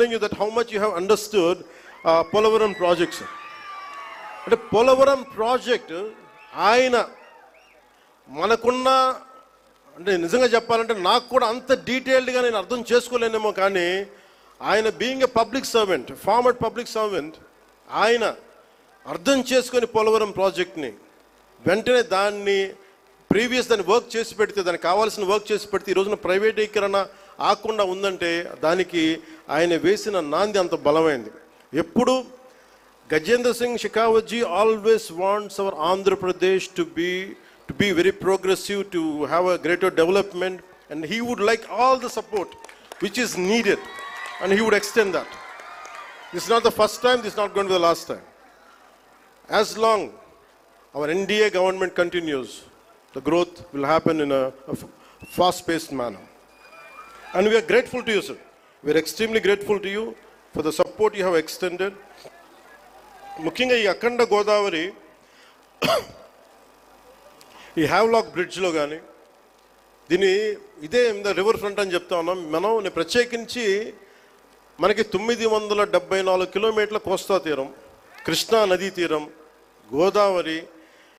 You that how much you have understood Polavaram project, sir. అంటే Polavaram project ఆయన మనకున్న అంటే నిజంగా చెప్పాలంటే నాకు కూడా అంత డీటెయిల్డ్గా నేను అర్థం చేసుకోలేనేమో, కానీ ఆయన being a public servant, former public servant, ఆయన అర్థం చేసుకొని పోలవరం ప్రాజెక్ట్ని వెంటనే దాన్ని దాన్ని వర్క్ చేసి పెడితే, దానికి కావాల్సిన వర్క్ చేసి పెడితే ఈ రోజున ప్రైవేటీకరణ ఆకుండా ఉందంటే దానికి ఆయన వేసిన నాంది అంత బలమైంది. ఎప్పుడు Gajendra Singh Shekhawat ji always wants our Andhra Pradesh to be very progressive, to have a greater development, and he would like all the support which is needed, and he would extend that. This is not the first time, this is not going to be the last time. As long our NDA government continues, the growth will happen in a fast-paced manner. And we are grateful to you, sir. We are extremely grateful to you for the support you have extended. ముఖ్యంగా ఈ అఖండ గోదావరి ఈ Havelock బ్రిడ్జ్లో కానీ ఇదే river front అని చెప్తా ఉన్నాం మనం. ప్రత్యేకించి మనకి 974 కిలోమీటర్ల కోస్తా తీరం, కృష్ణా నదీ తీరం, గోదావరి,